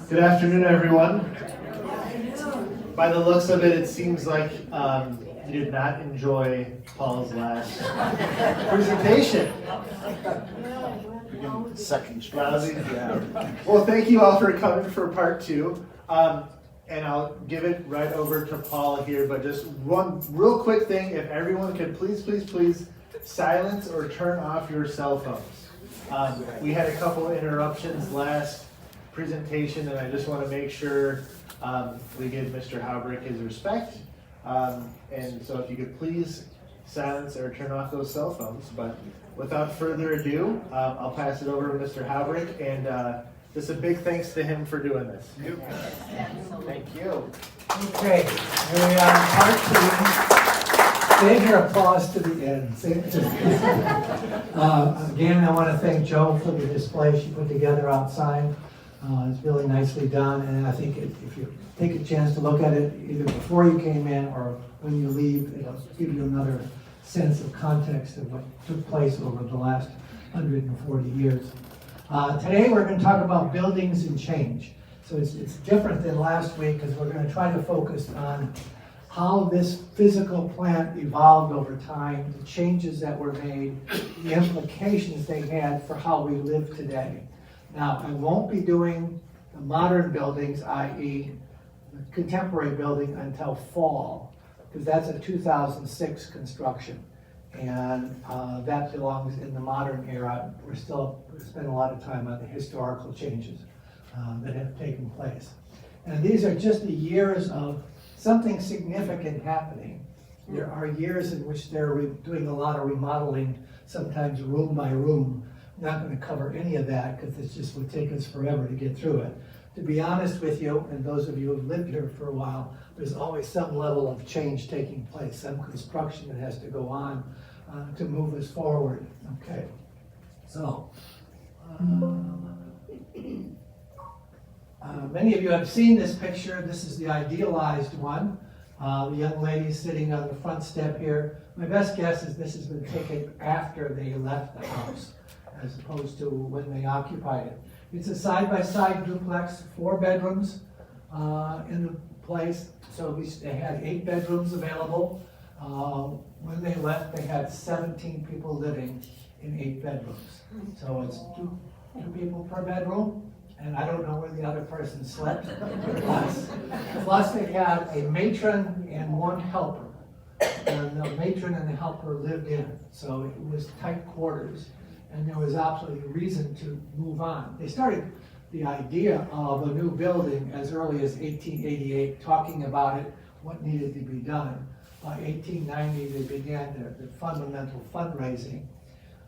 Good afternoon, everyone. By the looks of it, it seems like you did not enjoy Paul's last presentation. Second Lousy. Yeah. Well, thank you all for coming for part two. And I'll give it right over to Paul here, but just one real quick thing. If everyone could please silence or turn off your cell phones. We had a couple interruptions last presentation, and I just want to make sure we give Mr. Haubrick his respect. And so if you could please silence or turn off those cell phones. But without further ado, I'll pass it over to Mr. Haubrick, and just a big thanks to him for doing this. Thank you. Okay, here we are, part two. Save your applause to the end. Again, I want to thank Jo for the display she put together outside. It's really nicely done, and I think if you take a chance to look at it either before you came in or when you leave, it'll give you another sense of context of what took place over the last 140 years. Today we're going to talk about buildings and change. So it's different than last week because we're going to try to focus on how this physical plant evolved over time, the changes that were made, the implications they had for how we live today. Now, I won't be doing the modern buildings, i.e. the contemporary building, until fall, because that's a 2006 construction. And that belongs in the modern era. We're spending a lot of time on the historical changes that have taken place. And these are just the years of something significant happening. There are years in which they're doing a lot of remodeling, sometimes room by room. I'm not going to cover any of that because it just would take us forever to get through it. To be honest with you, and those of you who have lived here for a while, there's always some level of change taking place, some construction that has to go on to move us forward. Okay, so many of you have seen this picture. This is the idealized one. The young lady sitting on the front step here. My best guess is this has been taken after they left the house, as opposed to when they occupied it. It's a side-by-side duplex, 4 bedrooms in the place. So they had 8 bedrooms available. When they left, they had 17 people living in 8 bedrooms. So it's two people per bedroom, and I don't know where the other person slept. Plus they had a matron and 1 helper. And the matron and the helper lived in it. So it was tight quarters. And there was absolutely reason to move on. They started the idea of a new building as early as 1888, talking about it, what needed to be done. By 1890, they began the fundamental fundraising.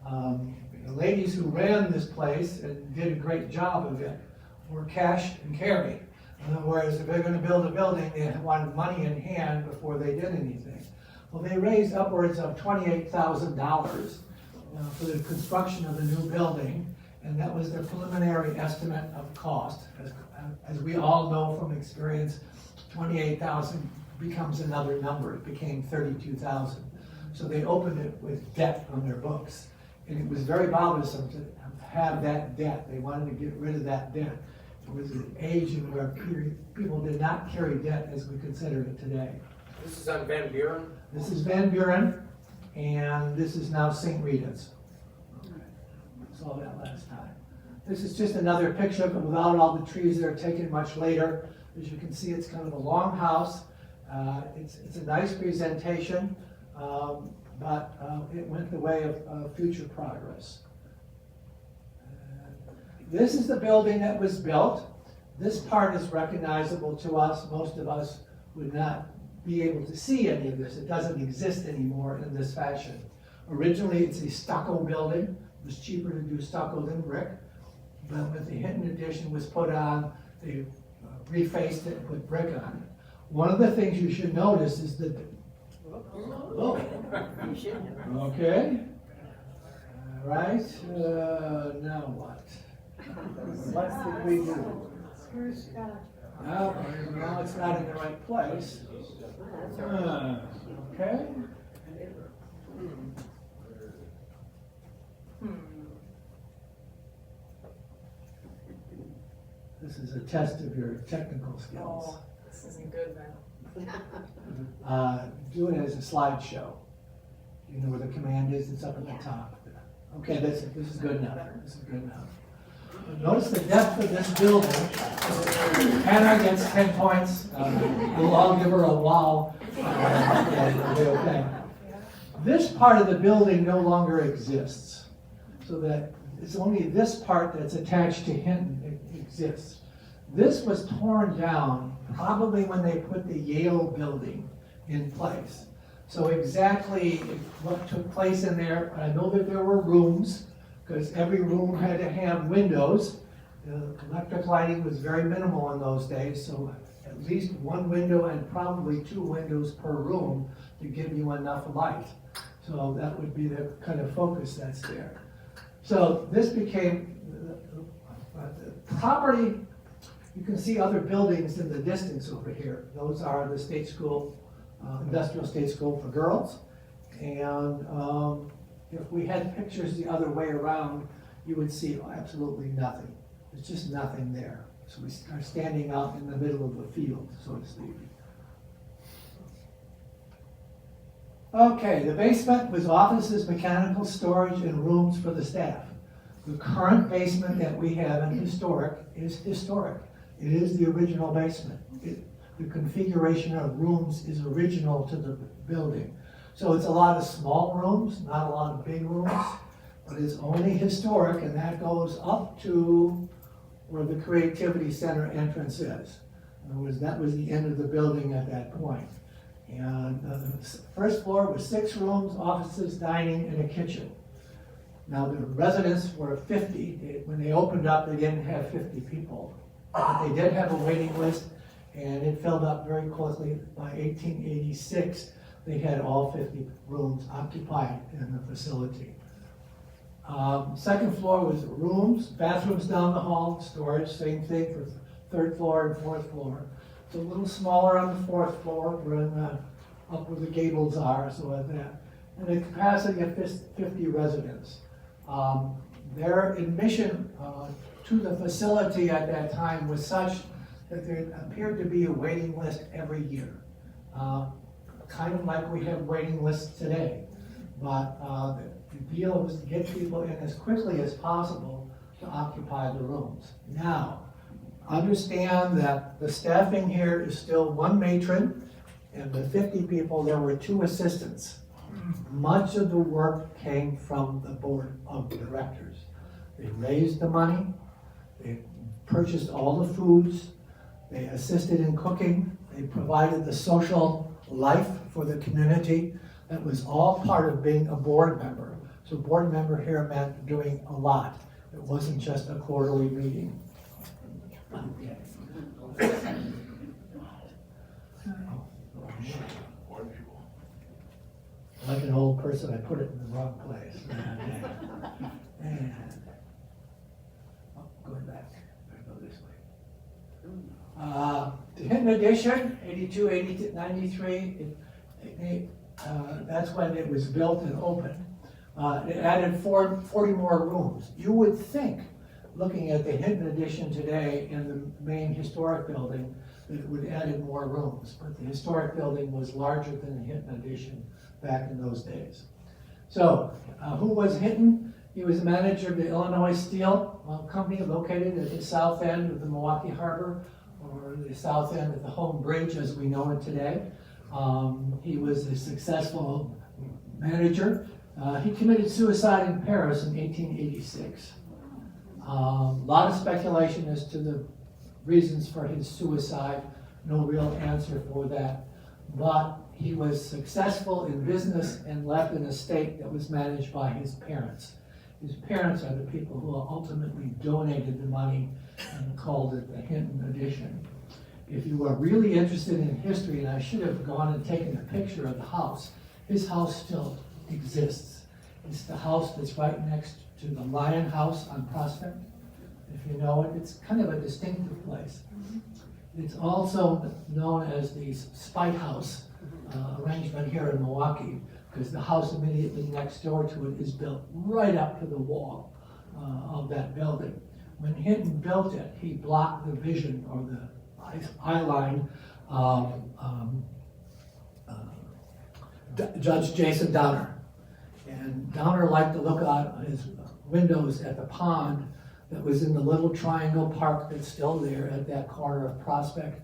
The ladies who ran this place and did a great job of it were cash and carry. In other words, if they're going to build a building, they wanted money in hand before they did anything. Well, they raised upwards of $28,000 for the construction of the new building, and that was their preliminary estimate of cost. As we all know from experience, 28,000 becomes another number. It became 32,000. So they opened it with debt on their books, and it was very bothersome to have that debt. They wanted to get rid of that debt. It was an age in where people did not carry debt as we consider it today. This is on Van Buren? This is Van Buren, and this is now St. Rita's. I saw that last time. This is just another picture, but without all the trees that are taken much later. As you can see, it's kind of a long house. It's a nice presentation, but it went the way of future progress. This is the building that was built. This part is recognizable to us. Most of us would not be able to see any of this. It doesn't exist anymore in this fashion. Originally, it's a stucco building. It was cheaper to do stucco than brick. But when the Hinton addition was put on, they refaced it and put brick on it. One of the things you should notice is that, okay, all right, now what? What did we do? No, it's not in the right place. Okay. This This is a test of your technical skills. Oh, this isn't good then. Do it as a slideshow. You know where the command is? It's up at the top. Okay, this is good enough. This is good enough. Notice the depth of this building. Hannah gets 10 points. We'll all give her a wow. Okay. This part of the building no longer exists. So that it's only this part that's attached to Hinton exists. This was torn down probably when they put the Yale building in place. So exactly what took place in there, I know that there were rooms, because every room had to have windows. The electric lighting was very minimal in those days, so at least one window and probably 2 windows per room to give you enough light. So that would be the kind of focus that's there. So this became the property. You can see other buildings in the distance over here. Those are the state school, industrial state school for girls. And if we had pictures the other way around, you would see absolutely nothing. There's just nothing there. So we are standing out in the middle of the field, so to speak. Okay, the basement was offices, mechanical storage, and rooms for the staff. The current basement that we have in historic is historic. It is the original basement. The configuration of rooms is original to the building. So it's a lot of small rooms, not a lot of big rooms, but it's only historic, and that goes up to where the Creativity Center entrance is. In other words, that was the end of the building at that point. And the first floor was 6 rooms, offices, dining, and a kitchen. Now the residents were 50. When they opened up, they didn't have 50 people. But they did have a waiting list, and it filled up very quickly. By 1886, they had all 50 rooms occupied in the facility. Second floor was rooms, bathrooms down the hall, storage, same thing for 3rd floor and 4th floor. It's a little smaller on the 4th floor. We're in up where the gables are, so like that. And a capacity of 50 residents. Their admission to the facility at that time was such that there appeared to be a waiting list every year. Kind of like we have waiting lists today. But the deal was to get people in as quickly as possible to occupy the rooms. Now, understand that the staffing here is still 1 matron, and the 50 people, there were 2 assistants. Much of the work came from the board of directors. They raised the money, they purchased all the foods, they assisted in cooking, they provided the social life for the community. That was all part of being a board member. So board member here meant doing a lot. It wasn't just a quarterly meeting. Okay. Like an old person, I put it in the wrong place. And, going back, I go this way. The Hinton Edition, 82, 82, 93, that's when it was built and opened. It added 40 more rooms. You would think, looking at the Hinton Edition today in the main historic building, that it would add more rooms, but the historic building was larger than the Hinton Edition back in those days. So, who was Hinton? He was the manager of the Illinois Steel Company, located at the south end of the Milwaukee Harbor, or the south end of the Home Bridge as we know it today. He was a successful manager. He committed suicide in Paris in 1886. A lot of speculation as to the reasons for his suicide, no real answer for that. But he was successful in business and left an estate that was managed by his parents. His parents are the people who ultimately donated the money and called it the Hinton Edition. If you are really interested in history, and I should have gone and taken a picture of the house, his house still exists. It's the house that's right next to the Lion House on Prospect. If you know it, it's kind of a distinctive place. It's also known as the Spite House arrangement here in Milwaukee, because the house immediately next door to it is built right up to the wall of that building. When Hinton built it, he blocked the vision or the eye line of Judge Jason Downer. And Downer liked to look out his windows at the pond that was in the little triangle park that's still there at that corner of Prospect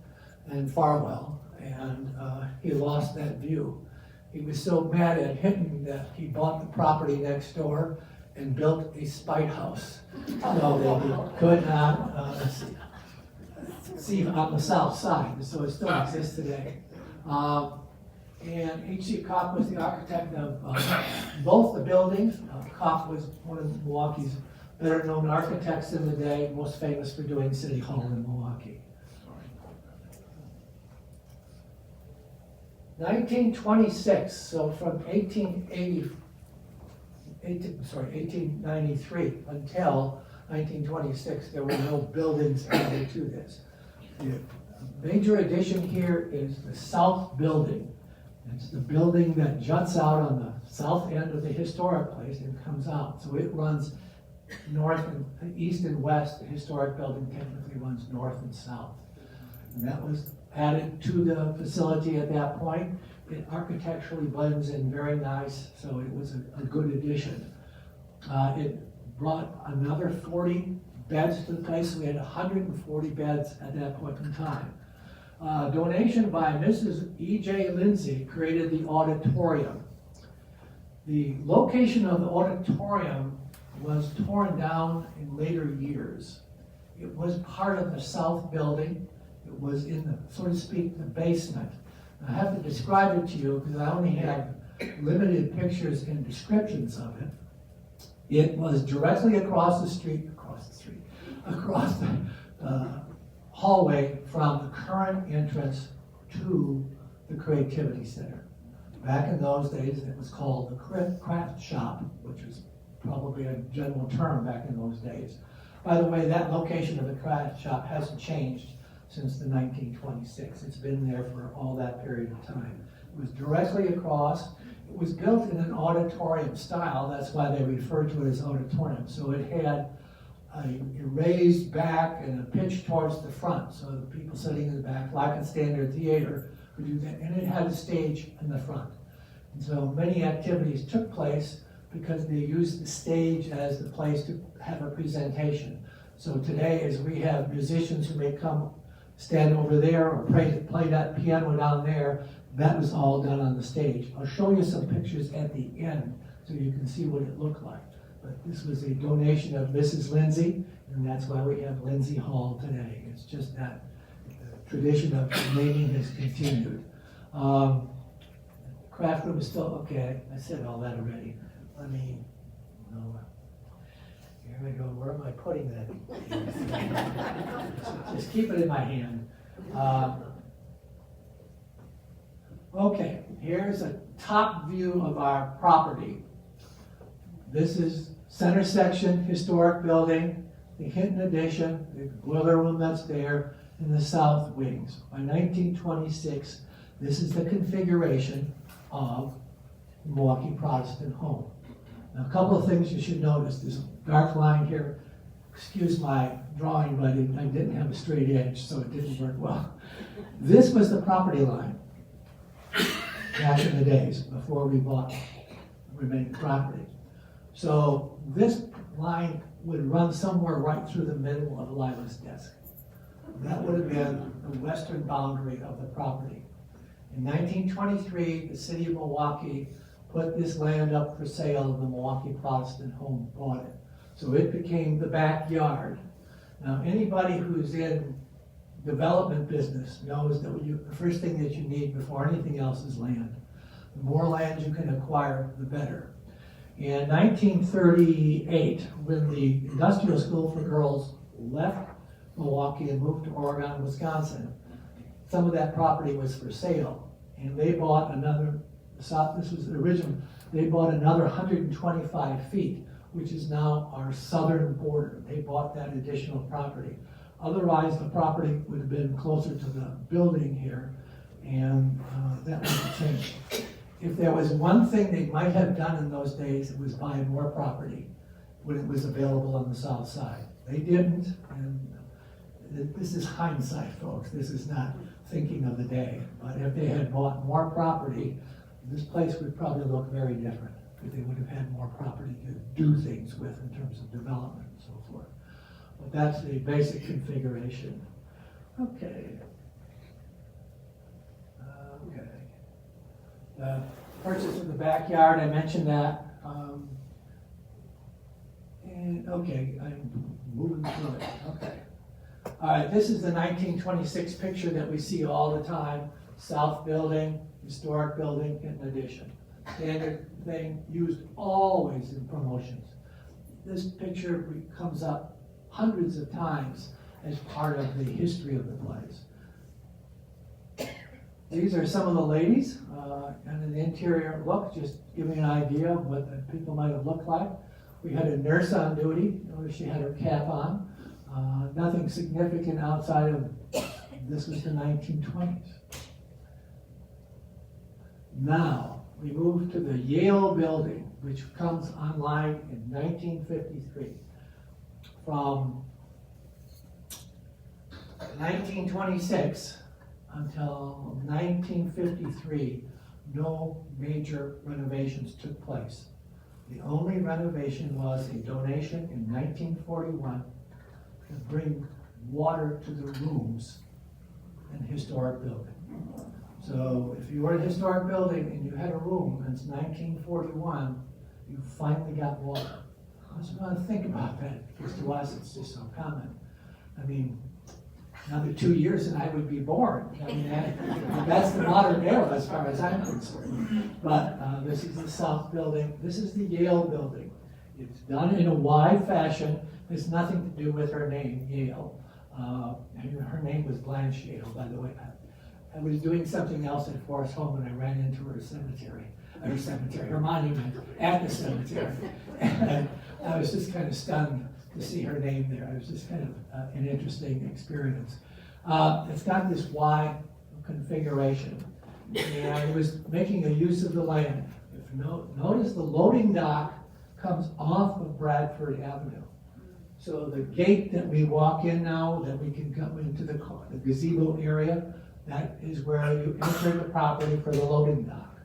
and Farwell. And he lost that view. He was so mad at Hinton that he bought the property next door and built a spite house so that he could not see on the south side. So it still exists today. And H.C. Koch was the architect of both the buildings. Koch was one of Milwaukee's better known architects in the day, most famous for doing City Hall in Milwaukee. 1926, so from 1893 until 1926, there were no buildings added to this. The major addition here is the south building. It's the building that juts out on the south end of the historic place and comes out. So it runs north and east and west. The historic building technically runs north and south. And that was added to the facility at that point. It architecturally blends in very nice, so it was a good addition. It brought another 40 beds to the place. We had 140 beds at that point in time. Donation by Mrs. E.J. Lindsay created the auditorium. The location of the auditorium was torn down in later years. It was part of the south building. It was in the, so to speak, the basement. I have to describe it to you because I only have limited pictures and descriptions of it. It was directly across the hallway from the current entrance to the Creativity Center. Back in those days, it was called the craft shop, which was probably a general term back in those days. By the way, that location of the craft shop hasn't changed since the 1926. It's been there for all that period of time. It was directly across. It was built in an auditorium style. That's why they refer to it as auditorium. So it had a raised back and a pitch towards the front. So the people sitting in the back, like a standard theater, could do that. And it had a stage in the front. And so many activities took place because they used the stage as the place to have a presentation. So today, as we have musicians who may come stand over there or play that piano down there, that was all done on the stage. I'll show you some pictures at the end so you can see what it looked like. But this was a donation of Mrs. Lindsay, and that's why we have Lindsay Hall today. It's just that the tradition of naming has continued. Craft room is still, okay, I said all that already. Let me, no, here we go, where am I putting that? Just keep it in my hand. Okay, here's a top view of our property. This is center section, historic building, the Hinton addition, the boiler room that's there, and the south wings. By 1926, this is the configuration of Milwaukee Protestant home. Now, a couple of things you should notice. There's a dark line here. Excuse my drawing, but I didn't have a straight edge, so it didn't work well. This was the property line back in the days before we bought remaining property. So this line would run somewhere right through the middle of Lila's desk. That would have been the western boundary of the property. In 1923, the city of Milwaukee put this land up for sale, and the Milwaukee Protestant Home bought it. So it became the backyard. Now, anybody who's in development business knows that the first thing that you need before anything else is land. The more land you can acquire, the better. In 1938, when the Industrial School for Girls left Milwaukee and moved to Oregon, Wisconsin, some of that property was for sale. And they bought another, this was the original, they bought another 125 feet, which is now our southern border. They bought that additional property. Otherwise, the property would have been closer to the building here, and that would have changed. If there was one thing they might have done in those days, it was buy more property. when it was available on the south side. They didn't, and this is hindsight, folks. This is not thinking of the day. But if they had bought more property, this place would probably look very different, because they would have had more property to do things with in terms of development and so forth. But that's the basic configuration. Okay. Purchase of the backyard, I mentioned that. And okay, I'm moving through it. Okay. All right, this is the 1926 picture that we see all the time. South building, historic building, and addition. Standard thing used always in promotions. This picture comes up hundreds of times as part of the history of the place. These are some of the ladies and an interior look, just giving an idea of what the people might have looked like. We had a nurse on duty. Notice she had her cap on. Nothing significant outside of, this was the 1920s. Now, we move to the Yale building, which comes online in 1953. From 1926 until 1953, no major renovations took place. The only renovation was a donation in 1941 to bring water to the rooms in the historic building. So if you were in a historic building and you had a room since 1941, you finally got water. I just want to think about that, because to us it's just so common. I mean, another 2 years and I would be born. I mean, that's the modern era as far as I'm concerned. But this is the South building. This is the Yale building. It's done in a wide fashion. It's nothing to do with her name, Yale. Her name was Blanche Yale, by the way. I was doing something else at Forest Home and I ran into her her monument at the cemetery. And I was just kind of stunned to see her name there. It was just kind of an interesting experience. It's got this wide configuration, and it was making a use of the land. If notice the loading dock comes off of Bradford Avenue. So the gate that we walk in now, that we can come into the gazebo area, that is where you enter the property for the loading dock.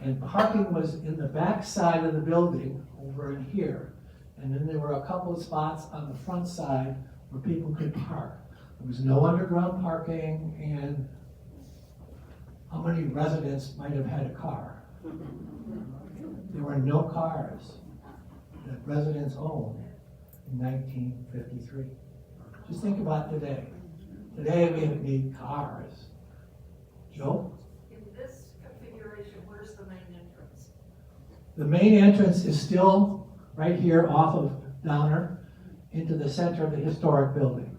And parking was in the back side of the building over in here. And then there were a couple of spots on the front side where people could park. There was no underground parking, and how many residents might have had a car? There were no cars that residents owned in 1953. Just think about today. Today we need cars. Joe? In this configuration, where's the main entrance? The main entrance is still right here off of Downer into the center of the historic building.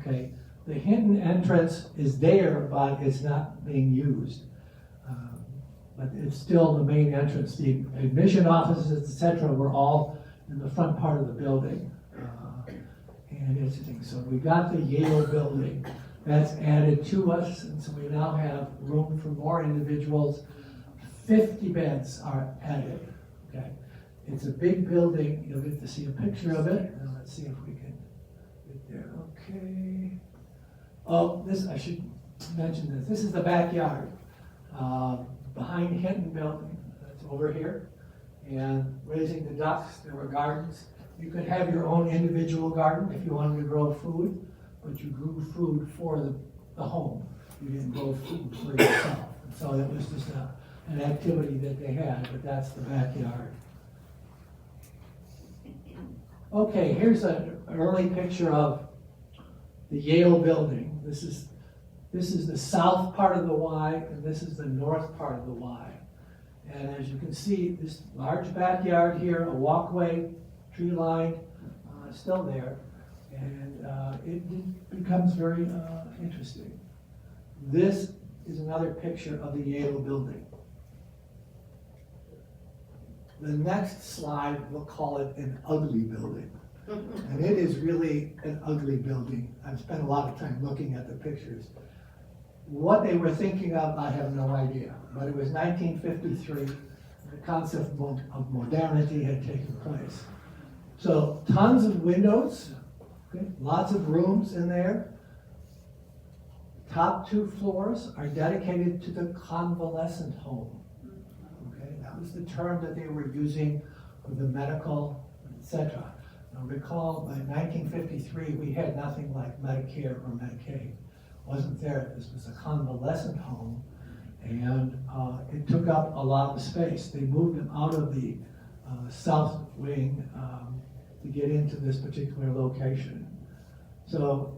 Okay, the Hinton entrance is there, but it's not being used. But it's still the main entrance. The admission offices, etc., were all in the front part of the building. And interesting. So we got the Yale building. That's added to us, and so we now have room for more individuals. 50 beds are added. Okay. It's a big building. You'll get to see a picture of it. Now let's see if we can get there. Okay. Oh, I should mention this. This is the backyard. Behind Hinton building, that's over here. And raising the ducks, there were gardens. You could have your own individual garden if you wanted to grow food, but you grew food for the home. You didn't grow food for yourself. And so that was just an activity that they had, but that's the backyard. Okay, here's an early picture of the Yale building. This is the south part of the Y, and this is the north part of the Y. And as you can see, this large backyard here, a walkway, tree line, still there, and it becomes very interesting. This is another picture of the Yale building. The next slide, we'll call it an ugly building. And it is really an ugly building. I've spent a lot of time looking at the pictures. What they were thinking of, I have no idea. But it was 1953. The concept of modernity had taken place. So tons of windows, okay, lots of rooms in there. Top 2 floors are dedicated to the convalescent home. Okay, that was the term that they were using for the medical, etc. Now recall, by 1953, we had nothing like Medicare or Medicaid. It wasn't there. This was a convalescent home, and it took up a lot of space. They moved them out of the south wing to get into this particular location. So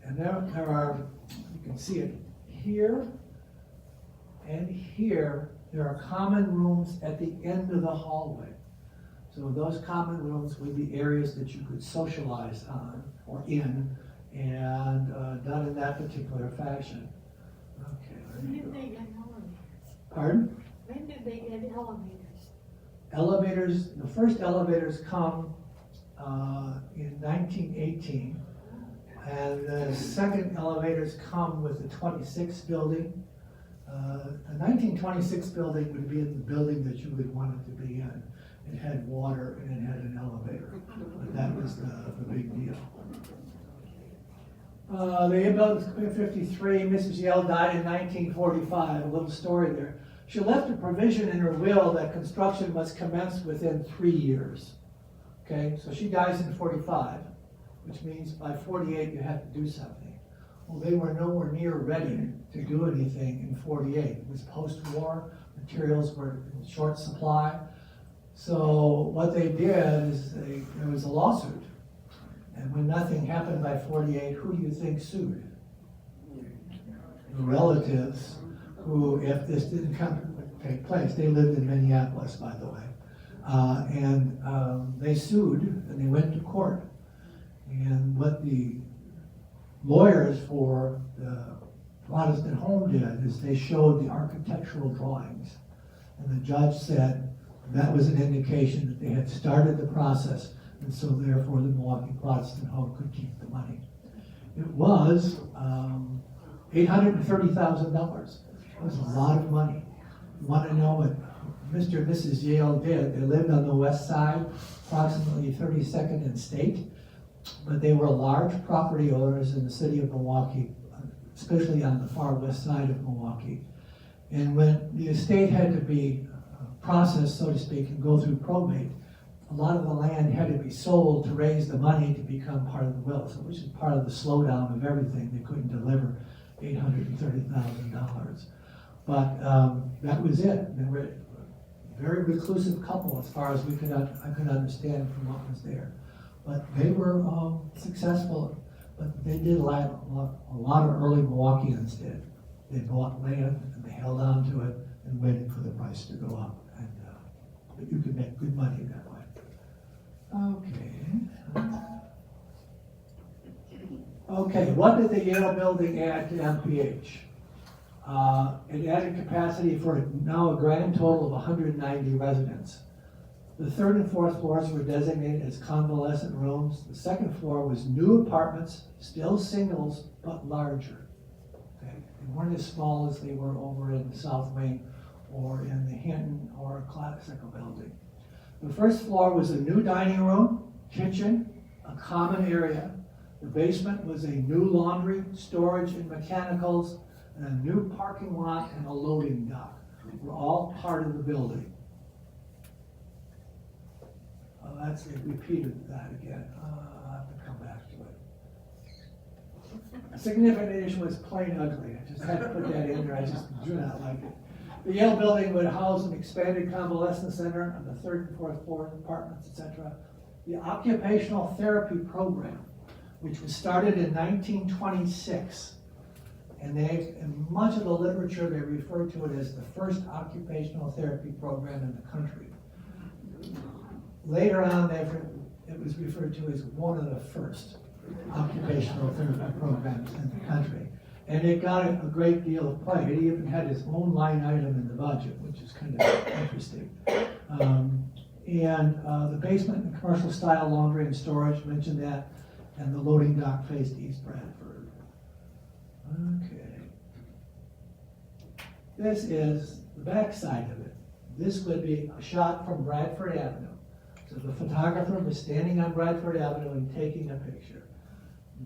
and there are, you can see it here and here, there are common rooms at the end of the hallway. So those common rooms would be areas that you could socialize on or in, and done in that particular fashion. Okay. When did they get elevators? Pardon? When did they get elevators? Elevators, the first elevators come in 1918, and the second elevators come with the 26th building. The 1926 building would be in the building that you would want it to be in. It had water and it had an elevator, but that was the big deal. They built in 53. Mrs. Yale died in 1945. A little story there. She left a provision in her will that construction must commence within 3 years. Okay, so she dies in 45, which means by 48 you have to do something. Well, they were nowhere near ready to do anything in 48. It was post-war, materials were in short supply. So what they did is there was a lawsuit. And when nothing happened by 48, who do you think sued? The relatives who, if this didn't take place, they lived in Minneapolis, by the way. They sued and they went to court. And what the lawyers for the Protestant home did is they showed the architectural drawings. And the judge said that was an indication that they had started the process, and so therefore the Milwaukee Protestant home could keep the money. It was $830,000. It was a lot of money. You want to know what Mr. and Mrs. Yale did? They lived on the west side, approximately 32nd and State, but they were large property owners in the city of Milwaukee, especially on the far west side of Milwaukee. And when the estate had to be processed, so to speak, and go through probate, a lot of the land had to be sold to raise the money to become part of the will, so which is part of the slowdown of everything. They couldn't deliver $830,000. But that was it. They were a very reclusive couple as far as I could understand from what was there. But they were successful, but they did a lot of early Milwaukeeans did. They bought land and they held on to it and waited for the price to go up. And but you could make good money that way. Okay, what did the Yale building add to MPH? It added capacity for now a grand total of 190 residents. The third and fourth floors were designated as convalescent rooms. The second floor was new apartments, still singles, but larger. Okay? They weren't as small as they were over in the South Wing or in the Hinton or Classical building. The first floor was a new dining room, kitchen, a common area. The basement was a new laundry, storage and mechanicals, and a new parking lot and a loading dock. Were all part of the building. That's it, repeated that again. I'll have to come back to it. A significant issue was plain ugly. I just had to put that in there. I just do not like it. The Yale building would house an expanded convalescent center on the third and fourth floor, apartments, etc. The occupational therapy program, which was started in 1926, and in much of the literature they refer to it as the first occupational therapy program in the country. Later on, it was referred to as one of the first occupational therapy programs in the country. And it got a great deal of play. It even had its own line item in the budget, which is kind of interesting. The basement and commercial style laundry and storage, mentioned that, and the loading dock faced East Bradford. Okay. This is the back side of it. This would be a shot from Bradford Avenue. So the photographer was standing on Bradford Avenue and taking a picture.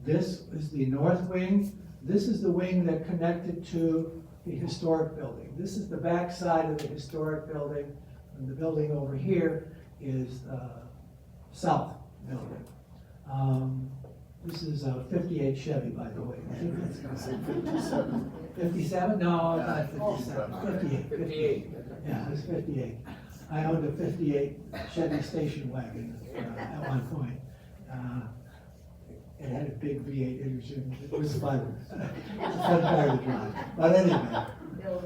This is the north wing. This is the wing that connected to the historic building. This is the back side of the historic building, and the building over here is south building. This is a 58 Chevy, by the way. I think that's 57? No, not 57. 58. 58. Yeah, it was 58. I owned a 58 Chevy station wagon at one point. It had a big V8 engine. It was fun. It was a fun car to drive. But anyway,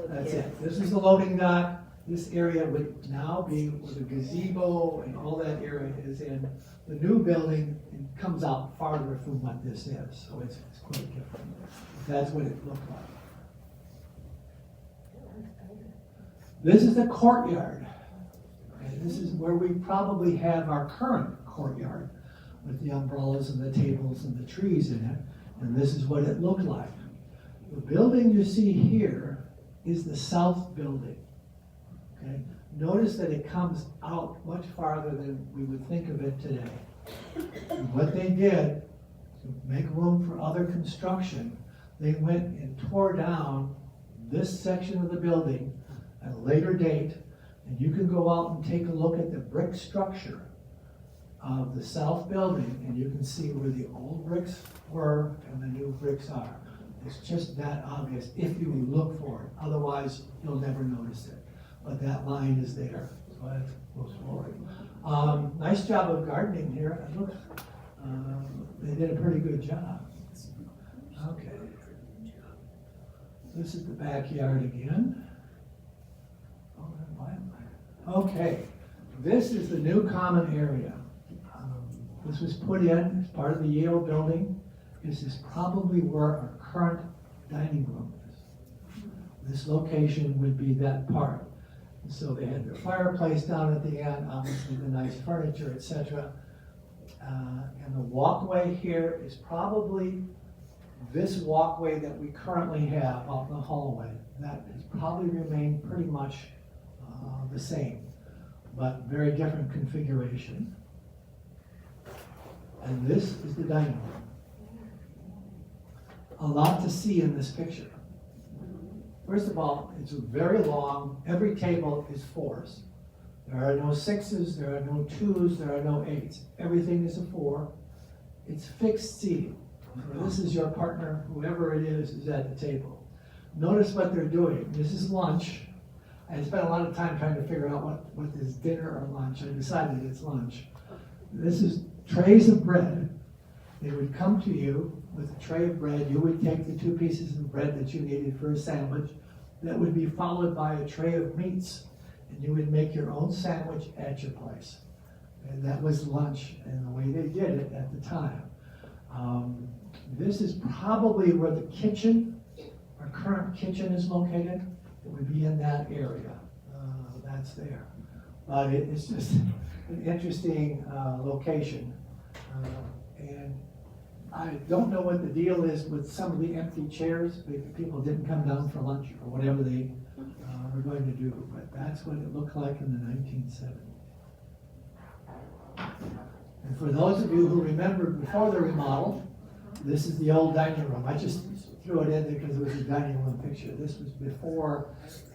that's it. This is the loading dock. This area would now be where the gazebo and all that area is in. The new building comes out farther from what this is, so it's quite different. That's what it looked like. This is the courtyard. And this is where we probably have our current courtyard with the umbrellas and the tables and the trees in it. And this is what it looked like. The building you see here is the south building. Okay? Notice that it comes out much farther than we would think of it today. And what they did to make room for other construction, they went and tore down this section of the building at a later date, and you can go out and take a look at the brick structure of the south building, and you can see where the old bricks were and the new bricks are. It's just that obvious if you look for it. Otherwise, you'll never notice it. But that line is there. So that goes forward. Nice job of gardening here. It looks, they did a pretty good job. Okay. This is the backyard again. Okay. This is the new common area. This was put in as part of the Yale building. This is probably where our current dining room is. This location would be that part. And so they had their fireplace down at the end, obviously the nice furniture, etc. And the walkway here is probably this walkway that we currently have out in the hallway. That has probably remained pretty much the same, but very different configuration. And this is the dining room. A lot to see in this picture. First of all, it's very long. Every table is 4s. There are no 6s, there are no 2s, there are no 8s. Everything is a 4. It's fixed seating. So this is your partner, whoever it is at the table. Notice what they're doing. This is lunch. I spent a lot of time trying to figure out what is dinner or lunch. I decided it's lunch. This is trays of bread. They would come to you with a tray of bread. You would take the 2 pieces of bread that you needed for a sandwich. That would be followed by a tray of meats. And you would make your own sandwich at your place. And that was lunch and the way they did it at the time. This is probably where the kitchen, our current kitchen is located. It would be in that area. That's there. But it's just an interesting location. And I don't know what the deal is with some of the empty chairs. People didn't come down for lunch or whatever they were going to do. But that's what it looked like in the 1970s. And for those of you who remember before the remodel, this is the old dining room. I just threw it in there because it was a dining room picture. This was before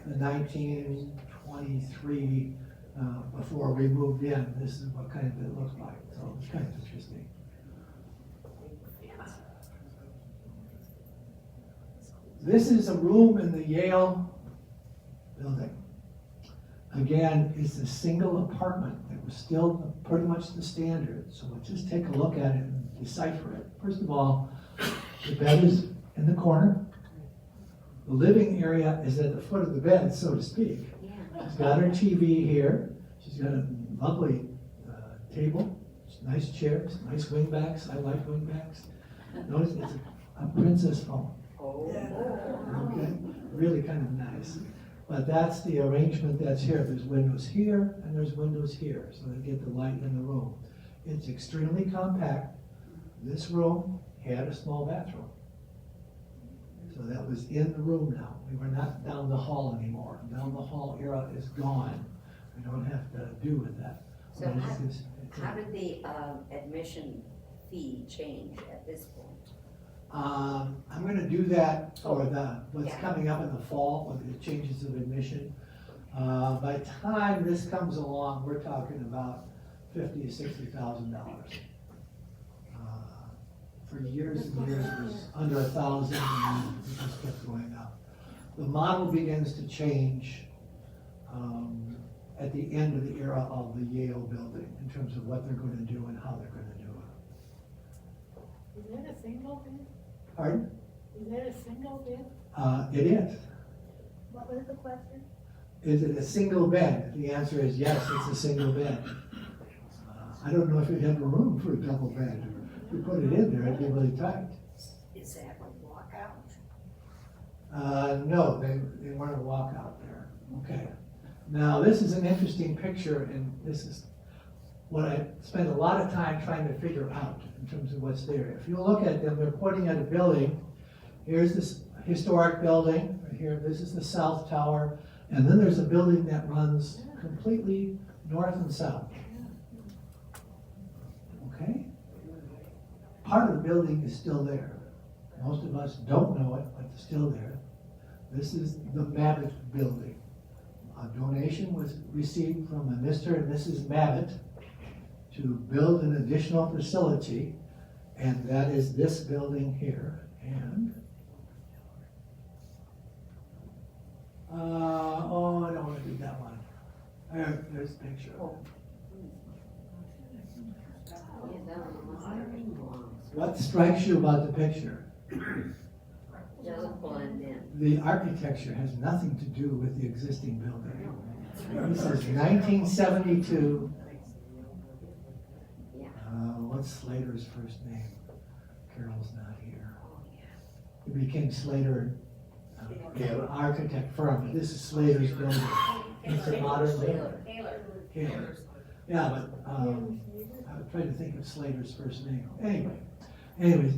the 1923, before we moved in. This is what kind of it looked like. So it's kind of interesting. This is a room in the Yale building. Again, it's a single apartment. It was still pretty much the standard. So we'll just take a look at it and decipher it. First of all, the bed is in the corner. The living area is at the foot of the bed, so to speak. She's got her TV here. She's got a lovely table, nice chairs, nice wingbacks. I like wingbacks. Notice it's a princess phone. Okay, really kind of nice. But that's the arrangement that's here. There's windows here and there's windows here, so they get the light in the room. It's extremely compact. This room had a small bathroom. So that was in the room now. We were not down the hall anymore. Down the hall era is gone. We don't have to do with that. So How did the admission fee change at this point? I'm gonna do that for what's Yeah. coming up in the fall, with the changes of admission. By the time this comes along, we're talking about $50,000 to $60,000. For years and years, it was under 1,000, and it just kept going up. The model begins to change at the end of the era of the Yale building, in terms of what they're gonna do and how they're gonna do it. Is that a single bed? Pardon? Is that a single bed? It is. What was the question? Is it a single bed? The answer is yes, it's a single bed. I don't know if you'd have a room for a double bed. If you put it in there, it'd be really tight. Is that a walkout? No, they weren't a walkout there. Okay. Now, this is an interesting picture, and this is what I spent a lot of time trying to figure out in terms of what's there. If you look at them, they're pointing at a building. Here's this historic building, right here. This is the South Tower. And then there's a building that runs completely north and south. Okay? Part of the building is still there. Most of us don't know it, but it's still there. This is the MPHEp building. A donation was received from a Mr. and Mrs. MPHEp to build an additional facility, and that is this building here. And I don't want to do that one. There's a picture. Yeah, that one must have been long. What strikes you about the picture? Doesn't blend in. The architecture has nothing to do with the existing building. This is 1972. Yeah. What's Slater's first name? Carol's not here. Oh, yeah. It became Slater Architect Firm. This is Slater's building. It's a modern building. Taylor. Yeah, but I was trying to think of Slater's first name. Anyway,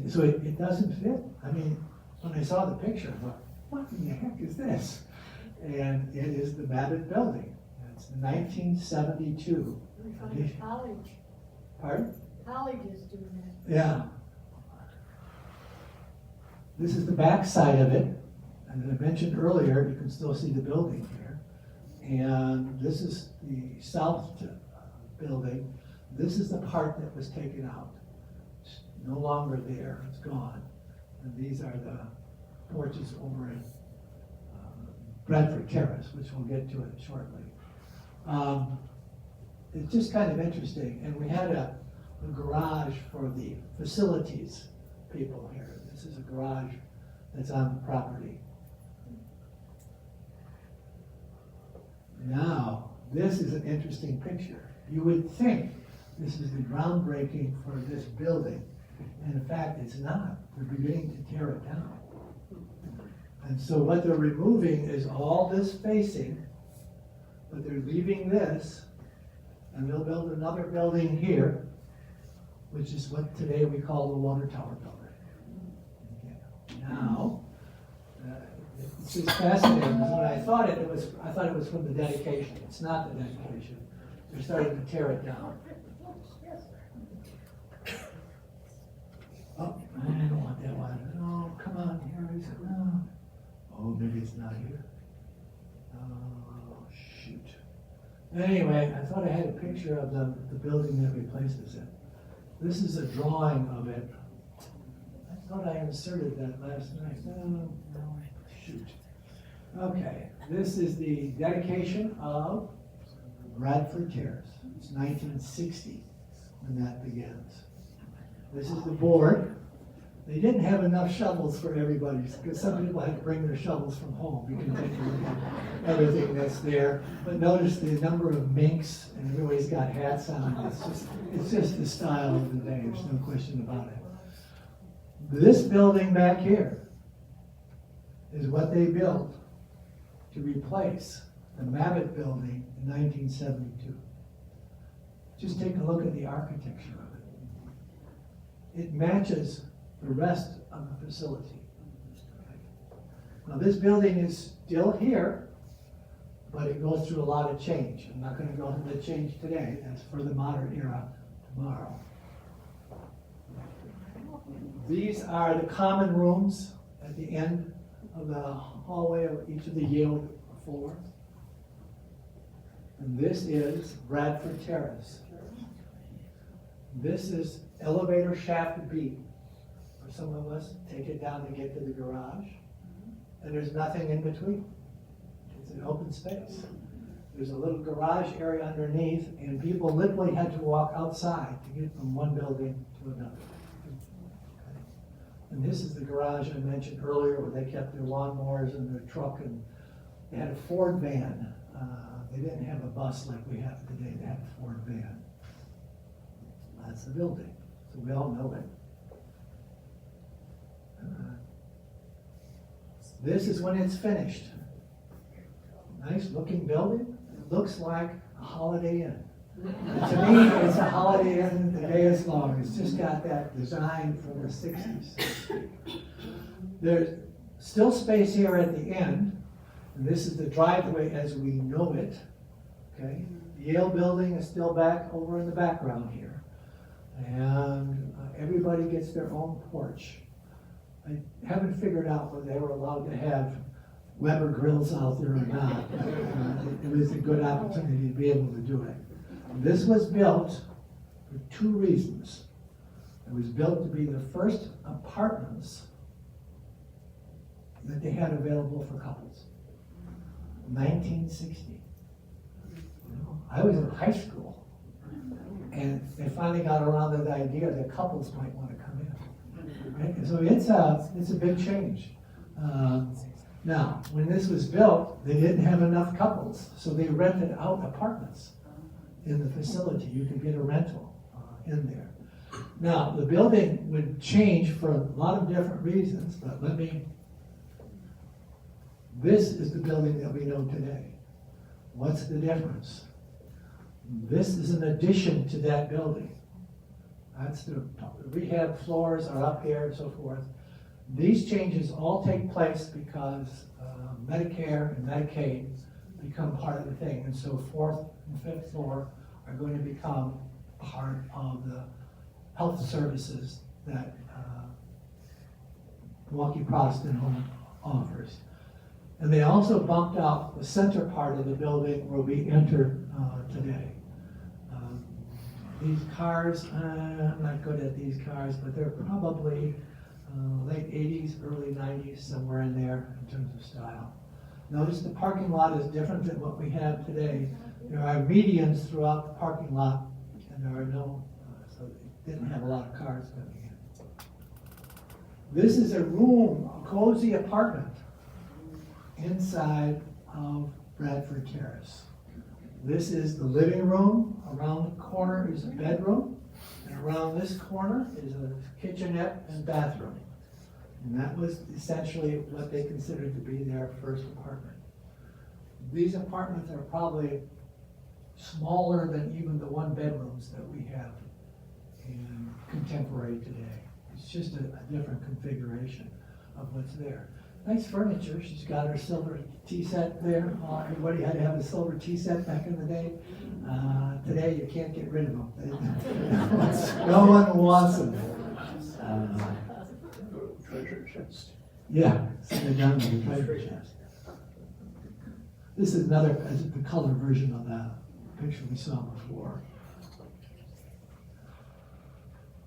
so it doesn't fit. I mean, when I saw the picture, I thought, what in the heck is this? And it is the MPHEp building. It's 1972. College. Pardon? College is doing that. Yeah. This is the back side of it. And as I mentioned earlier, you can still see the building here. And this is the south building. This is the part that was taken out. It's no longer there, it's gone. And these are the porches over at Bradford Terrace, which we'll get to it shortly. It's just kind of interesting. And we had a garage for the facilities people here. This is a garage that's on the property. Now, this is an interesting picture. You would think this is the groundbreaking for this building. And in fact, it's not. They're beginning to tear it down. And so what they're removing is all this facing, but they're leaving this, and they'll build another building here, which is what today we call the Water Tower building. Okay. Now, it's just fascinating, because when I thought it was from the dedication. It's not the dedication. They're starting to tear it down. Oh, I don't want that one. No, come on, here is it? No. Oh, maybe it's not here. Oh, shoot. Anyway, I thought I had a picture of the building that replaces it. This is a drawing of it. I thought I inserted that last night. No, shoot. Okay, this is the dedication of Bradford Terrace. It's 1960 when that begins. This is the board. They didn't have enough shovels for everybody, because some people had to bring their shovels from home. You can take a look at everything that's there. But notice the number of minks, and everybody's got hats on. It's just the style of the day, there's no question about it. This building back here is what they built to replace the MPHEp building in 1972. Just take a look at the architecture of it. It matches the rest of the facility. Now this building is still here, but it goes through a lot of change. I'm not going to go into the change today, that's for the modern era. tomorrow. These are the common rooms at the end of the hallway of each of the Yale floors. And this is Bradford Terrace. This is elevator shaft B. For some of us, take it down to get to the garage. And there's nothing in between. It's an open space. There's a little garage area underneath, and people literally had to walk outside to get from one building to another. Okay. And this is the garage I mentioned earlier where they kept their lawnmowers and their truck, and they had a Ford van. They didn't have a bus like we have today. They had a Ford van. That's the building, so we all know it. This is when it's finished. Nice looking building. It looks like a Holiday Inn. To me, it's a Holiday Inn the day is long. It's just got that design from the 60s. There's still space here at the end. And this is the driveway as we know it. Okay. The Yale building is still back over in the background here. And everybody gets their own porch. I haven't figured out whether they were allowed to have Weber grills out there or not. It was a good opportunity to be able to do it. This was built for two reasons. It was built to be the first apartments that they had available for couples. 1960. I was in high school, and they finally got around to the idea that couples might want to come in. Right? So it's a big change. Now, when this was built, they didn't have enough couples, so they rented out apartments in the facility. You could get a rental in there. Now, the building would change for a lot of different reasons, but this is the building that we know today. What's the difference? This is an addition to that building. That's the rehab floors are up here and so forth. These changes all take place because Medicare and Medicaid become part of the thing. And so 4th and 5th floor are going to become part of the health services that Milwaukee Protestant Home offers. And they also bumped out the center part of the building where we entered today. These cars, I'm not good at these cars, but they're probably late 80s, early 90s, somewhere in there in terms of style. Notice the parking lot is different than what we have today. There are medians throughout the parking lot, and there are no, so they didn't have a lot of cars coming in. This is a room, a cozy apartment inside of Bradford Terrace. This is the living room. Around the corner is a bedroom. And around this corner is a kitchenette and bathroom. And that was essentially what they considered to be their first apartment. These apartments are probably smaller than even the one bedrooms that we have in contemporary today. It's just a different configuration of what's there. Nice furniture. She's got her silver tea set there. Everybody had to have a silver tea set back in the day. Today you can't get rid of them. No one wants them. Treasure chest. Yeah, so they're down to the treasure chest. This is the color version of that picture we saw before.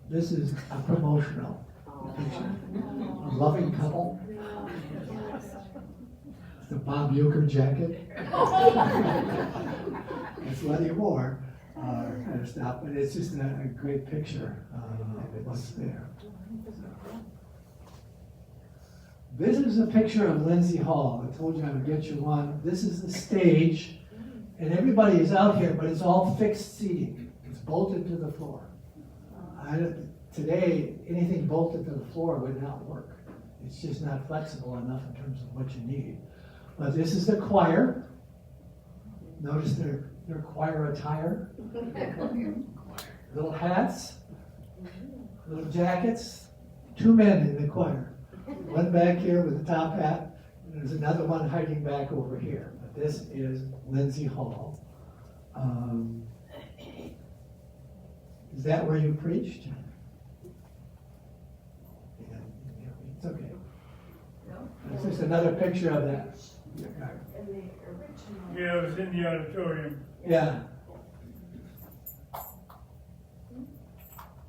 This is a promotional picture. A loving couple. The Bob Uecker jacket. That's what he wore, kind of stuff. But it's just a great picture of what's there. This is a picture of Lindsay Hall. I told you I would get you one. This is the stage, and everybody is out here, but it's all fixed seating. It's bolted to the floor. Today, anything bolted to the floor would not work. It's just not flexible enough in terms of what you need. But this is the choir. Notice their choir attire. Little hats, little jackets. 2 men in the choir. One back here with a top hat, and there's another one hiding back over here. But this is Lindsay Hall. Is that where you preached? Yeah, it's okay. It's just another picture of that. In the original. Yeah, it was in the auditorium. Yeah.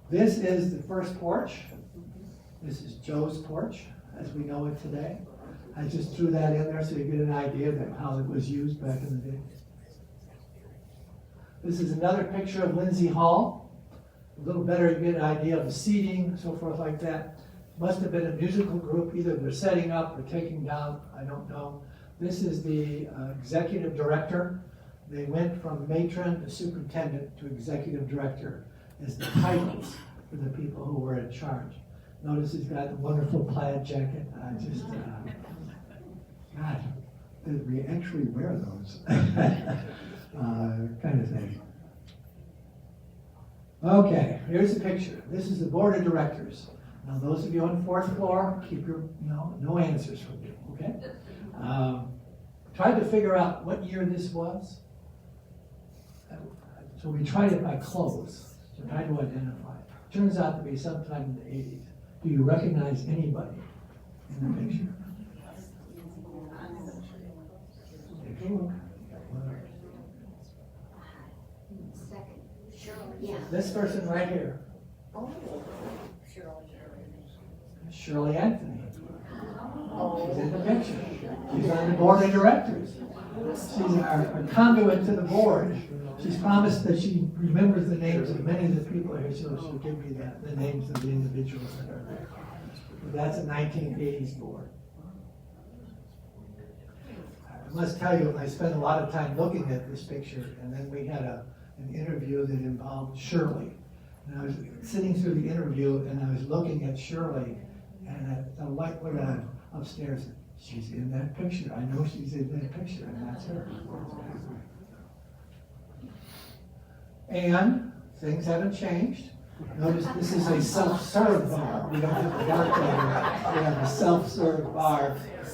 This is the first porch. This is Joe's porch, as we know it today. I just threw that in there so you get an idea of how it was used back in the day. This is another picture of Lindsay Hall. A little better, you get an idea of the seating, so forth like that. Must have been a musical group, either they're setting up or taking down, I don't know. This is the executive director. They went from matron to superintendent to executive director as the titles for the people who were in charge. Notice he's got a wonderful plaid jacket. God, did we actually wear those? Kind of thing. Okay, here's the picture. This is the board of directors. Now, those of you on the fourth floor, keep your, no answers from you, okay? Tried to figure out what year this was. So we tried it by clothes to try to identify. Turns out to be sometime in the 80s. Do you recognize anybody in the picture? Take a look. This person right here. Shirley Anthony. She's in the picture. She's on the board of directors. She's our conduit to the board. She's promised that she remembers the names of many of the people here, so she'll give me the names of the individuals that are there. But that's a 1980s board. I must tell you, I spent a lot of time looking at this picture, and then we had an interview that involved Shirley. And I was sitting through the interview, and I was looking at Shirley, and the light went on upstairs. She's in that picture. I know she's in that picture, and that's her. And things haven't changed. Notice this is a self-serve bar. We don't have a bartender. We have a self-serve bar in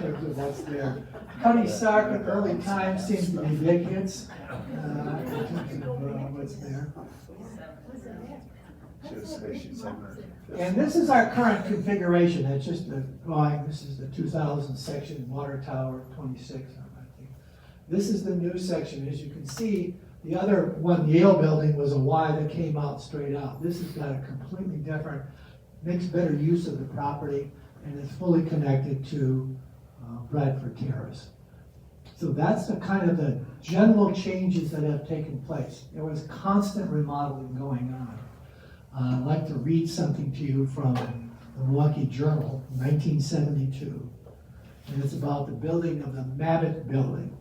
terms of what's there. Cuddy Sark in early times seems to be big hits in terms of what's there. And this is our current configuration. It's just a drawing. This is the 2000 section, Water Tower 26, I think. This is the new section. As you can see, the other one, Yale building, was a Y that came out straight out. This has got a completely different, makes better use of the property, and is fully connected to Bradford Terrace. So that's the kind of the general changes that have taken place. There was constant remodeling going on. I'd like to read something to you from the Milwaukee Journal, 1972, and it's about the building of the MPHEp building.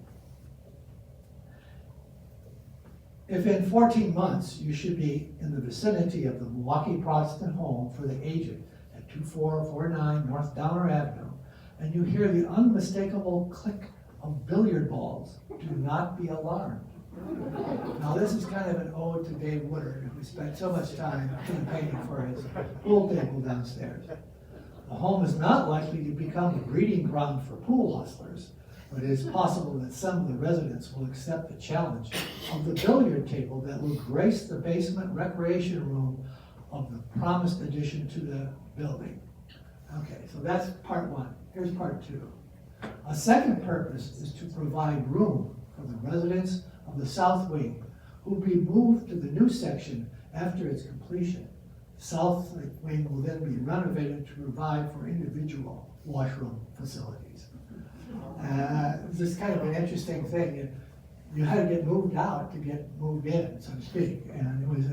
If in 14 months you should be in the vicinity of the Milwaukee Protestant Home for the Aged at 2449 North Downer Avenue, and you hear the unmistakable click of billiard balls, do not be alarmed. Now this is kind of an ode to Dave Woodard, who spent so much time campaigning for his pool table downstairs. The home is not likely to become a breeding ground for pool hustlers, but it is possible that some of the residents will accept the challenge of the billiard table that will grace the basement recreation room of the promised addition to the building. Okay, so that's part one. Here's part two. A second purpose is to provide room for the residents of the south wing who will be moved to the new section after its completion. The south wing will then be renovated to provide for individual washroom facilities. This is kind of an interesting thing. You had to get moved out to get moved in, so to speak. And it was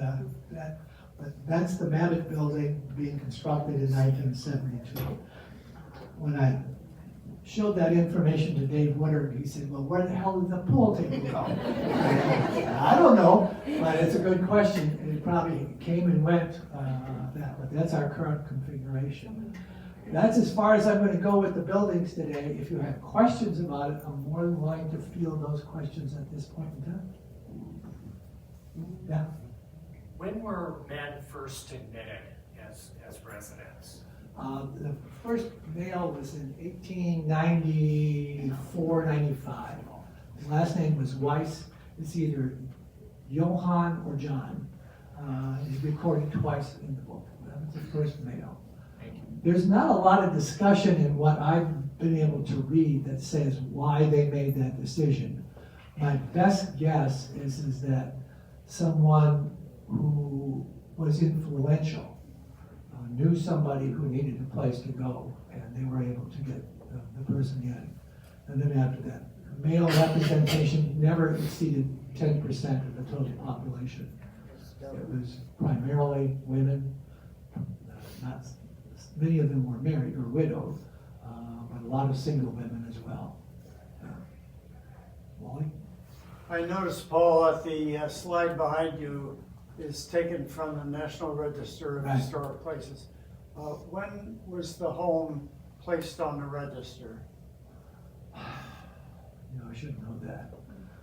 but that's the MPHEp building being constructed in 1972. When I showed that information to Dave Woodard, he said, well, where the hell did the pool table go? I don't know, but it's a good question. It probably came and went, but that's our current configuration. That's as far as I'm going to go with the buildings today. If you have questions about it, I'm more than willing to field those questions at this point in time. Yeah? When were men first admitted as residents? The first male was in 1894, 95. His last name was Weiss. It's either Johann or John. He's recorded twice in the book. That was the first male. There's not a lot of discussion in what I've been able to read that says why they made that decision. My best guess is that someone who was influential knew somebody who needed a place to go, and they were able to get the person in. And then after that, male representation never exceeded 10% of the total population. It was primarily women, not many of them were married or widowed, but a lot of single women as well. Wally? I noticed, Paul, that the slide behind you is taken from the National Register of Right. Historic Places. When was the home placed on the register? I should know that.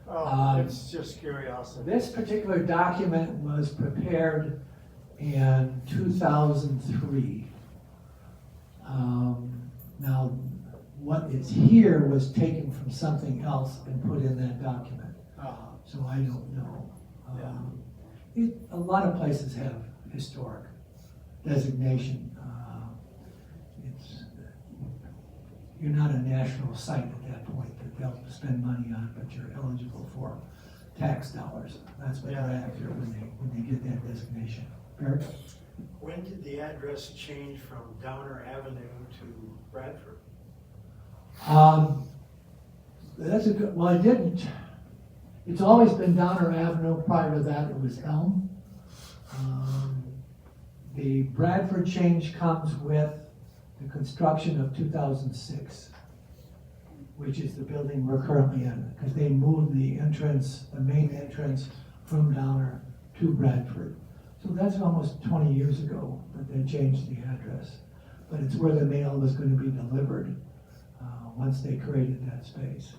Oh, it's just curiosity. This particular document was prepared in 2003. Now, what is here was taken from something else and put in that document. So I don't know. A lot of places have historic designation. You're not a national site at that point that they'll spend money on, but you're eligible for tax dollars. That's what they're after when they get that designation. Eric? When did the address change from Downer Avenue to Bradford? That's a good, well, it didn't. It's always been Downer Avenue. Prior to that, it was Elm. The Bradford change comes with the construction of 2006, which is the building we're currently in, because they moved the entrance, the main entrance, from Downer to Bradford. So that's almost 20 years ago that they changed the address. But it's where the mail was going to be delivered once they created that space.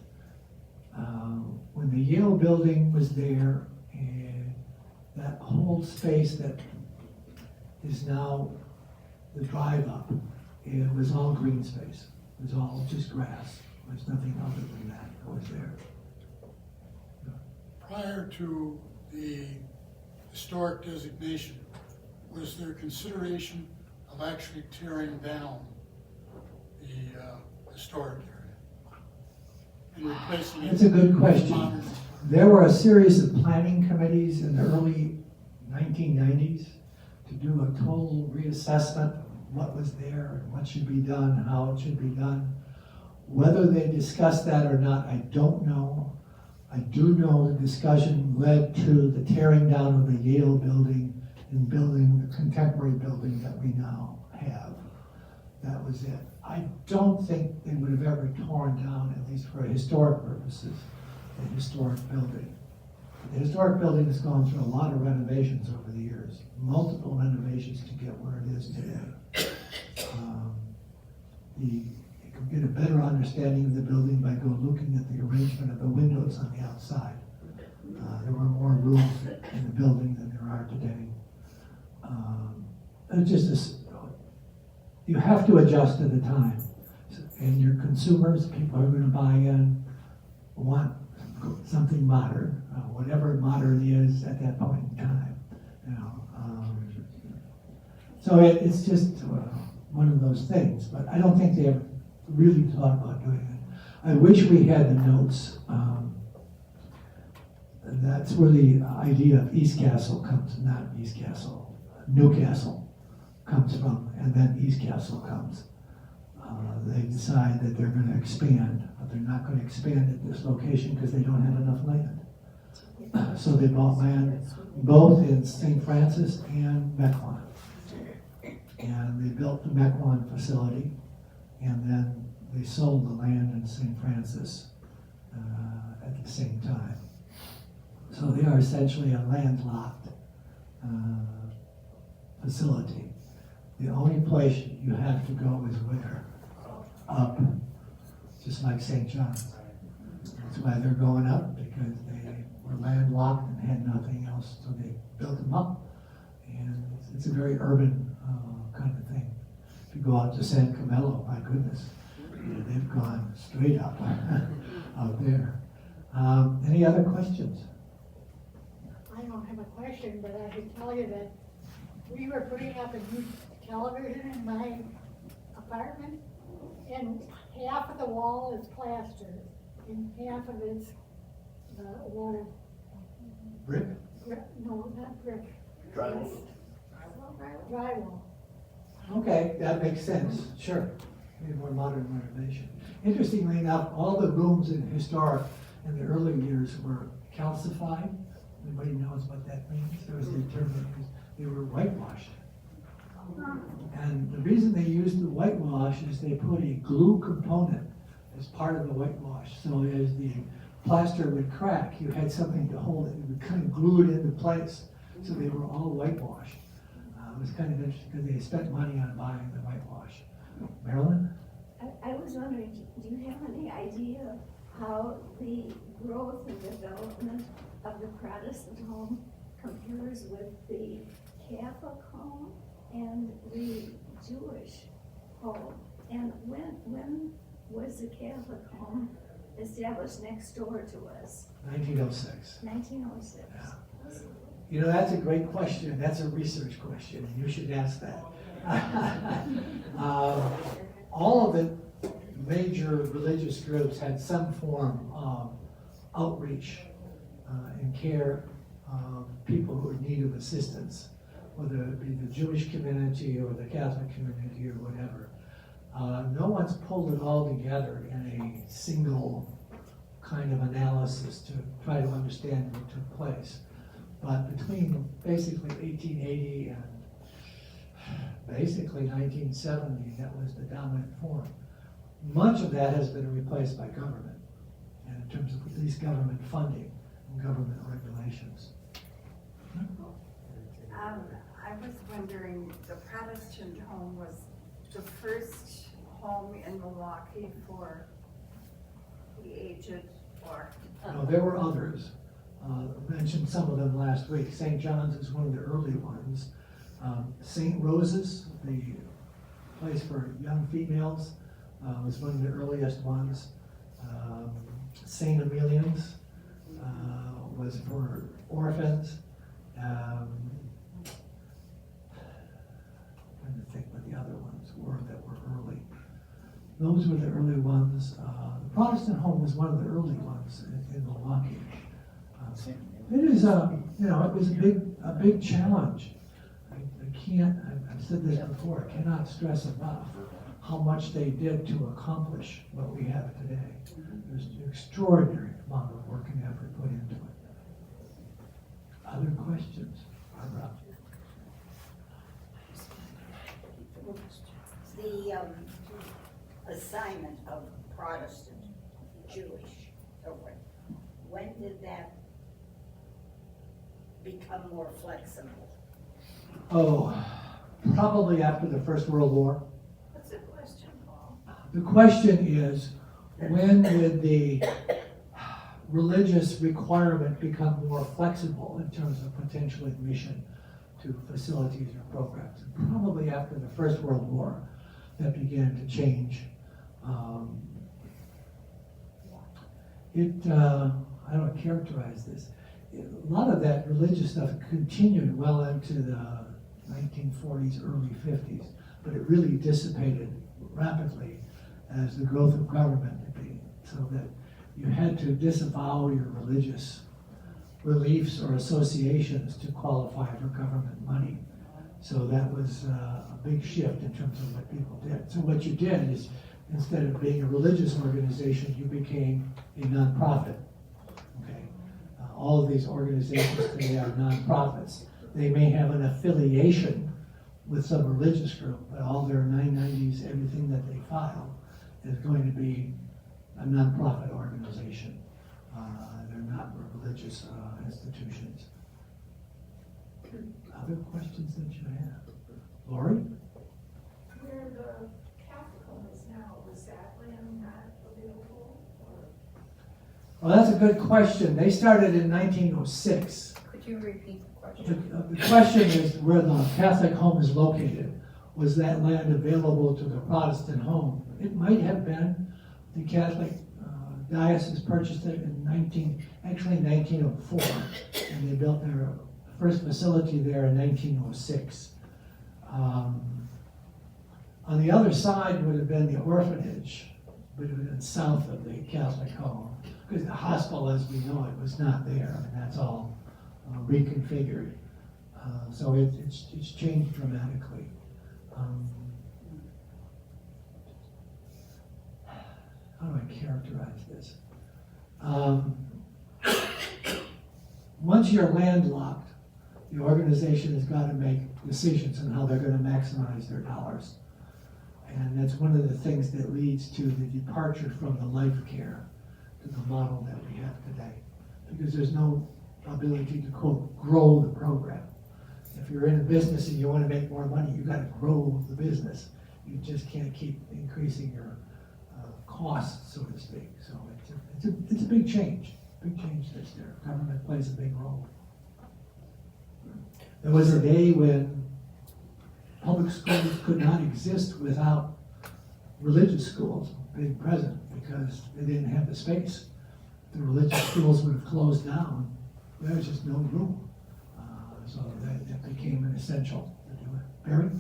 When the Yale building was there, and that whole space that is now the drive up, it was all green space. It was all just grass. There's nothing other than that was there. Prior to the historic designation, was there consideration of actually tearing down the historic area and replacing it? That's a good with question. modern? There were a series of planning committees in the early 1990s to do a total reassessment of what was there and what should be done, how it should be done. Whether they discussed that or not, I don't know. I do know the discussion led to the tearing down of the Yale building and building the contemporary building that we now have. That was it. I don't think they would have ever torn down, at least for historic purposes, the historic building. The historic building has gone through a lot of renovations over the years, multiple renovations to get where it is today. You can get a better understanding of the building by looking at the arrangement of the windows on the outside. There were more rooms in the building than there are today. It's just you have to adjust to the time. And your consumers, people who are going to buy in, want something modern, whatever modern is at that point in time. So it's just one of those things. But I don't think they ever really thought about doing it. I wish we had the notes. That's where the idea of East Castle comes, not East Castle, Newcastle comes from, and then East Castle comes. They decide that they're going to expand, but they're not going to expand at this location because they don't have enough land. So they bought land both in St. Francis and Mequon. And they built the Mequon facility, and then they sold the land in St. Francis at the same time. So they are essentially a landlocked facility. The only place you have to go is where? Up, just like St. John's. That's why they're going up, because they were landlocked and had nothing else, so they built them up. And it's a very urban kind of thing. If you go out to San Camilo, my goodness, they've gone straight up out there. Any other questions? I don't have have a question, but I can tell you that we were putting up a new television in my apartment, and half of the wall is plaster, and half of it's wall, Brick? no, not brick. Drywall. Drywall. Okay, that makes sense, sure. Maybe more modern renovation. Interestingly enough, all the rooms in historic in the early years were calcified. Anybody knows what that means? There was the term that they were whitewashed. And the reason they used the whitewash is they put a glue component as part of the whitewash. So as the plaster would crack, you had something to hold it. You would kind of glue it into place. So they were all whitewashed. It was kind of interesting because they spent money on buying the whitewash. Marilyn? I was wondering, do you have any idea how the growth and development of the Protestant home compares with the Catholic home and the Jewish home? And when was the Catholic home established next door to us? 1906. 1906. Yeah. You know, that's a great question. That's a research question, and you should ask that. All of the major religious groups had some form of outreach and care of people who are in need of assistance, whether it be the Jewish community or the Catholic community or whatever. No one's pulled it all together in a single kind of analysis to try to understand what took place. But between basically 1880 and basically 1970, that was the dominant form. Much of that has been replaced by government, and in terms of at least government funding and government regulations. I was wondering, the Protestant home was the first home in Milwaukee for the aged, or? No, there were others. I mentioned some of them last week. St. John's is one of the early ones. St. Rose's, the place for young females, was one of the earliest ones. St. Emilian's was for orphans. I'm trying to think what the other ones were that were early. Those were the early ones. The Protestant home was one of the early ones in Milwaukee. It is it was a big challenge. I've said this before, I cannot stress enough how much they did to accomplish what we have today. There's an extraordinary amount of work and effort put into it. Other questions? Barbara? The assignment of Protestant, Jewish, or when did that become more flexible? Oh, probably after the First World War. What's the question, Paul? The question is, when did the religious requirement become more flexible in terms of potential admission to facilities or programs? Probably after the First World War, that began to change. I don't characterize this. A lot of that religious stuff continued well into the 1940s, early 50s, but it really dissipated rapidly as the growth of government became, so that you had to disavow your religious beliefs or associations to qualify for government money. So that was a big shift in terms of what people did. So what you did is, instead of being a religious organization, you became a nonprofit. Okay, all of these organizations today are nonprofits. They may have an affiliation with some religious group, but all their 990s, everything that they file, is going to be a nonprofit organization. They're not religious institutions. Other questions that you have? Lori? Where the Catholic home is now, was that land not available? Well, that's a good question. They started in 1906. Could you repeat the question? The question is where the Catholic home is located. Was that land available to the Protestant home? It might have been. The Catholic diocese purchased it in 1904, and they built their first facility there in 1906. On the other side would have been the orphanage, but it would have been south of the Catholic home. Because the hospital, as we know it, was not there. I mean, that's all reconfigured. So it's changed dramatically. How do I characterize this? Once you're landlocked, the organization has got to make decisions on how they're going to maximize their dollars. And that's one of the things that leads to the departure from the life care to the model that we have today. Because there's no ability to, quote, grow the program. If you're in a business and you want to make more money, you've got to grow the business. You just can't keep increasing your costs, so to speak. So it's a big change. Big change that's there. Government plays a big role. There was a day when public schools could not exist without religious schools being present because they didn't have the space. The religious schools would have closed down. There was just no room. So that became an essential to do it. Barry?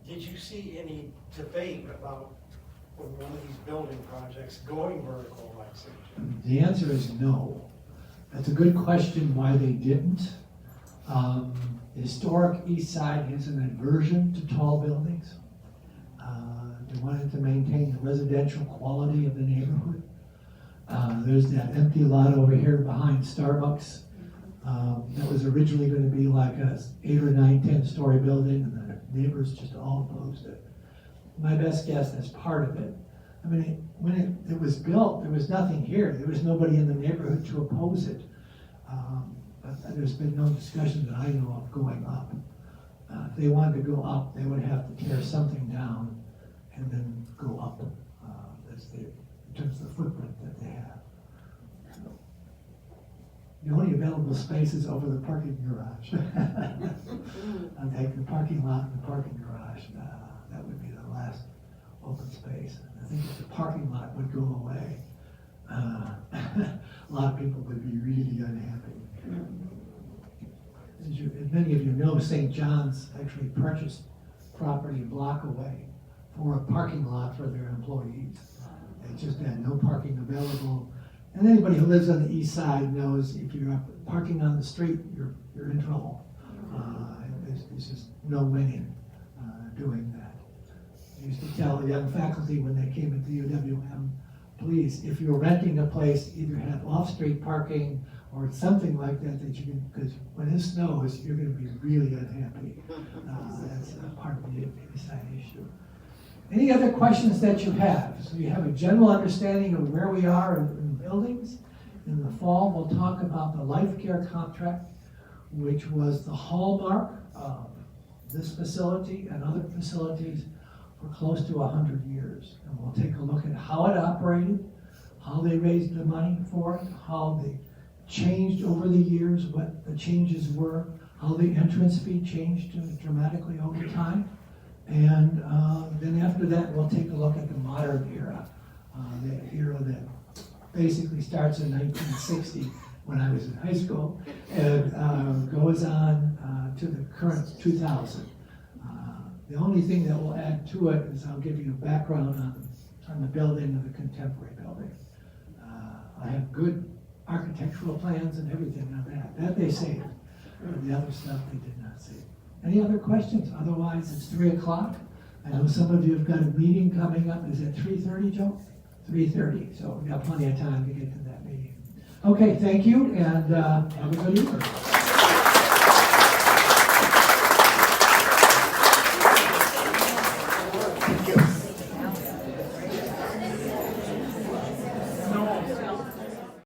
Did you see any debate about one of these building projects going vertical like St. John? The answer is no. That's a good question why they didn't. The historic East Side has an aversion to tall buildings. They wanted to maintain the residential quality of the neighborhood. There's that empty lot over here behind Starbucks. That was originally going to be like a 8 or 9, 10-story building, and the neighbors just all opposed it. My best guess, that's part of it. I mean, when it was built, there was nothing here. There was nobody in the neighborhood to oppose it. But there's been no discussion that I know of going up. If they wanted to go up, they would have to tear something down and then go up in terms of the footprint that they have. The only available space is over the parking garage. I'll take the parking lot and the parking garage. That would be the last open space. I think if the parking lot would go away, a lot of people would be really unhappy. As many of you know, St. John's actually purchased property a block away for a parking lot for their employees. They just had no parking available. And anybody who lives on the east side knows if you're parking on the street, you're in trouble. There's just no winning doing that. I used to tell the young faculty when they came into UWM, please, if you're renting a place, either have off-street parking or something like that you can, because when it snows, you're going to be really unhappy. That's part of the east side issue. Any other questions that you have? So you have a general understanding of where we are in buildings. In the fall, we'll talk about the life care contract, which was the hallmark of this facility and other facilities for close to 100 years. And we'll take a look at how it operated, how they raised the money for it, how they changed over the years, what the changes were, how the entrance fee changed dramatically over time. And then after that, we'll take a look at the modern era, the era that basically starts in 1960 when I was in high school and goes on to the current 2000. The only thing that will add to it is I'll give you a background on the building of the contemporary building. I have good architectural plans and everything on that. That they saved. The other stuff they did not save. Any other questions? Otherwise, it's 3 o'clock. I know some of you have got a meeting coming up. Is it 3:30, Joe? 3:30. So we've got plenty of time to get to that meeting. Okay, thank you, and have a good evening.